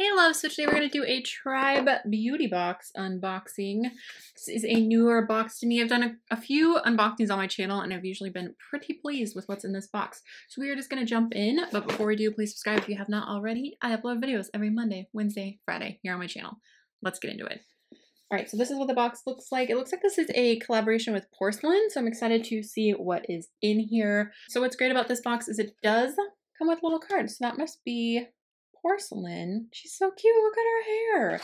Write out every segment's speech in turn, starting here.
Hey loves, so today we're going to do a Tribe beauty box unboxing. This is a newer box to me. I've done a few unboxings on my channel and I've usually been pretty pleased with what's in this box. So we are just going to jump in, but before we do, please subscribe if you have not already. I upload videos every Monday, Wednesday, Friday here on my channel. Let's get into it. Alright, so this is what the box looks like. It looks like this is a collaboration with Porcelain, so I'm excited to see what is in here. So what's great about this box is it does come with little cards, so that must be Porcelain. She's so cute. Look at her hair.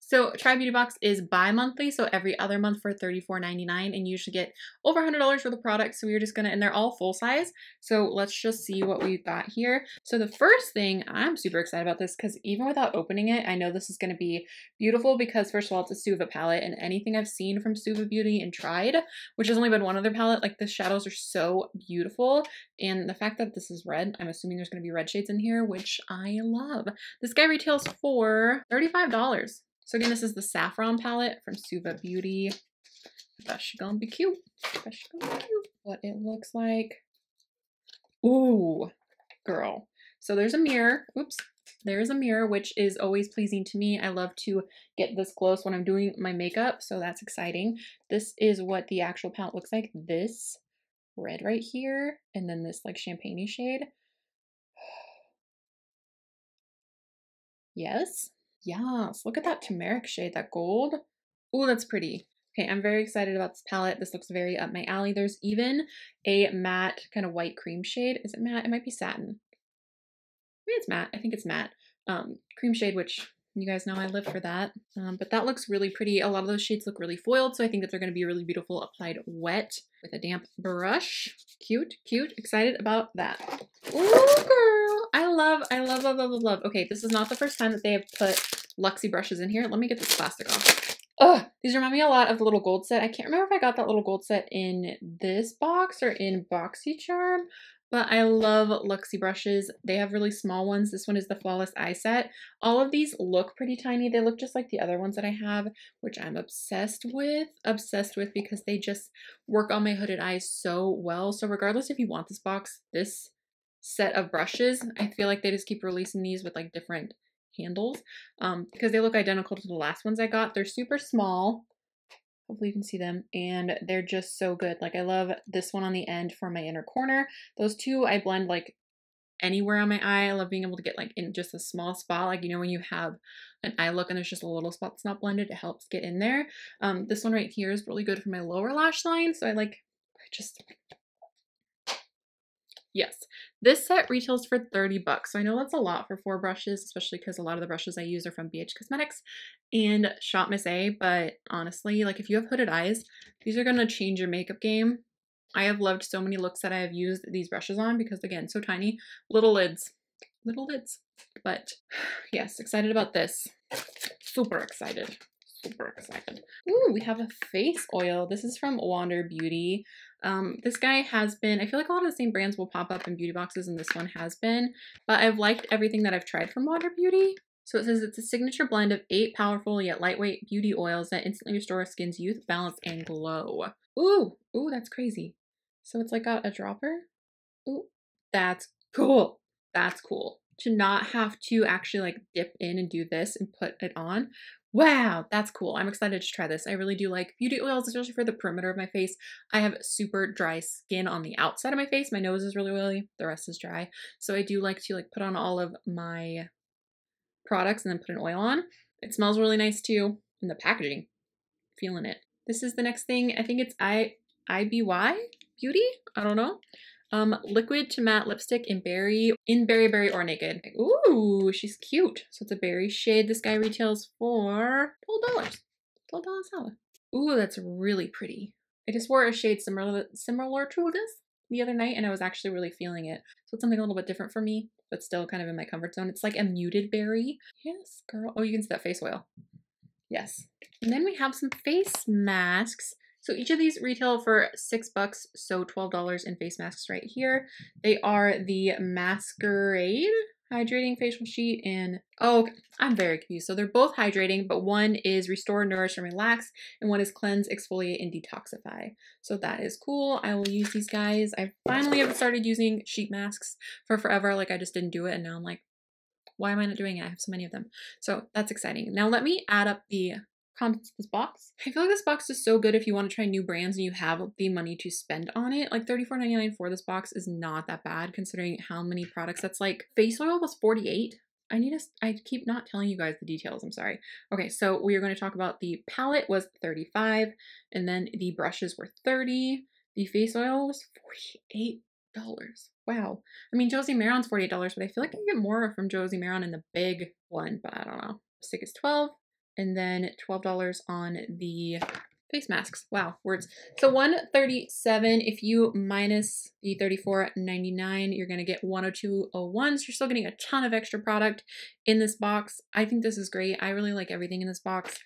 So Tribe Beauty Box is bi-monthly, so every other month for $34.99, and you usually get over $100 for the product. So we're just gonna, and they're all full size. So let's just see what we've got here. So the first thing, I'm super excited about this because even without opening it, I know this is gonna be beautiful because first of all, it's a Suva palette, and anything I've seen from Suva Beauty and tried, which has only been one other palette, like the shadows are so beautiful. And the fact that this is red, I'm assuming there's gonna be red shades in here, which I love. This guy retails for $35. So again, this is the Saffron palette from Suva Beauty. That's gonna be cute. That's gonna be cute. What it looks like. Ooh, girl. So there's a mirror. Oops. There's a mirror, which is always pleasing to me. I love to get this close when I'm doing my makeup, so that's exciting. This is what the actual palette looks like. This red right here, and then this like champagne-y shade. Yes. Yes, look at that turmeric shade, that gold. Ooh, that's pretty. Okay, I'm very excited about this palette. This looks very up my alley. There's even a matte kind of white cream shade. Is it matte? It might be satin. Maybe it's matte. I think it's matte. Cream shade, which you guys know I live for that. But that looks really pretty. A lot of those shades look really foiled, so I think that they're going to be really beautiful applied wet with a damp brush. Cute, cute. Excited about that. Ooh, girl. I love. Okay, this is not the first time that they have put Luxie brushes in here. Let me get this plastic off. Ugh, these remind me a lot of the little gold set. I can't remember if I got that little gold set in this box or in BoxyCharm, but I love Luxie brushes. They have really small ones. This one is the Flawless Eye Set. All of these look pretty tiny. They look just like the other ones that I have, which I'm obsessed with because they just work on my hooded eyes so well. So regardless if you want this box, this set of brushes, I feel like they just keep releasing these with like different handles because they look identical to the last ones I got. They're super small. Hopefully you can see them, and they're just so good. Like I love this one on the end for my inner corner. Those two I blend like anywhere on my eye. I love being able to get like in just a small spot, like you know when you have an eye look and there's just a little spot that's not blended, it helps get in there. This one right here is really good for my lower lash line, so yes, this set retails for $30. So I know that's a lot for 4 brushes, especially because a lot of the brushes I use are from BH Cosmetics and Shop Miss A. But honestly, like if you have hooded eyes, these are going to change your makeup game. I have loved so many looks that I have used these brushes on because again, so tiny, little lids. But yes, excited about this. Super excited. Ooh, we have a face oil. This is from Wander Beauty. This guy has been, I feel like a lot of the same brands will pop up in beauty boxes, and this one has been, but I've liked everything that I've tried from Wander Beauty. So it says it's a signature blend of 8 powerful yet lightweight beauty oils that instantly restore skin's youth, balance, and glow. Ooh, that's crazy. So it's like got a dropper. Ooh, that's cool. That's cool. To not have to actually like dip in and do this and put it on. Wow, that's cool. I'm excited to try this. I really do like beauty oils, especially for the perimeter of my face. I have super dry skin on the outside of my face. My nose is really oily. The rest is dry. So I do like to like put on all of my products and then put an oil on. It smells really nice too. And the packaging, feeling it. This is the next thing. I think it's IPSY Beauty. I don't know. Liquid to matte lipstick in berry or naked. Ooh, she's cute. So it's a berry shade. This guy retails for $12. $12 solid. Ooh, that's really pretty. I just wore a shade similar to this the other night, and I was actually really feeling it. So it's something a little bit different for me, but still kind of in my comfort zone. It's like a muted berry. Yes, girl. Oh, you can see that face oil. Yes. And then we have some face masks. So each of these retail for $6, so $12 in face masks right here. They are the Masquerade Hydrating Facial Sheet and, oh, I'm very confused. So they're both hydrating, but one is Restore, Nourish, and Relax, and one is Cleanse, Exfoliate, and Detoxify. So that is cool. I will use these guys. I finally have started using sheet masks for forever. Like I just didn't do it, and now I'm like, Why am I not doing it? I have so many of them. So that's exciting. Now let me add up the contents of this box. I feel like this box is so good if you want to try new brands and you have the money to spend on it. Like $34.99 for this box is not that bad considering how many products. That's like face oil was $48. I keep not telling you guys the details. I'm sorry. Okay, so we are going to talk about the palette was $35 and then the brushes were $30. The face oil was $48. Wow. I mean, Josie Maron's $48, but I feel like I can get more from Josie Maron in the big one, but I don't know. Stick is $12 and then $12 on the face masks. Wow, words. So $137, if you minus the $34.99, you're going to get $102.01. So you're still getting a ton of extra product in this box. I think this is great. I really like everything in this box.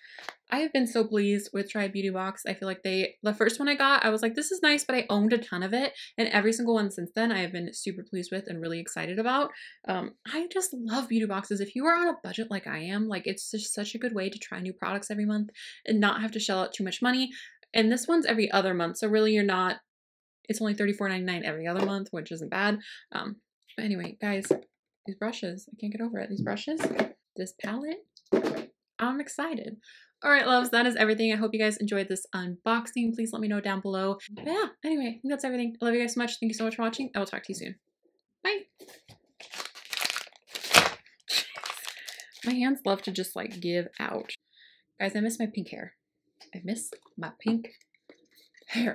I have been so pleased with Try Beauty Box. I feel like the first one I got, I was like, this is nice, but I owned a ton of it. And every single one since then, I have been super pleased with and really excited about. I just love beauty boxes. If you are on a budget like I am, like it's just such a good way to try new products every month and not have to shell out too much money. And this one's every other month. So really it's only $34.99 every other month, which isn't bad. But anyway, guys, these brushes, I can't get over it. These brushes, this palette, I'm excited. All right, loves, that is everything. I hope you guys enjoyed this unboxing. Please let me know down below. But yeah, anyway, I think that's everything. I love you guys so much. Thank you so much for watching. I will talk to you soon. Bye. My hands love to just like give out. Guys, I miss my pink hair. I miss my pink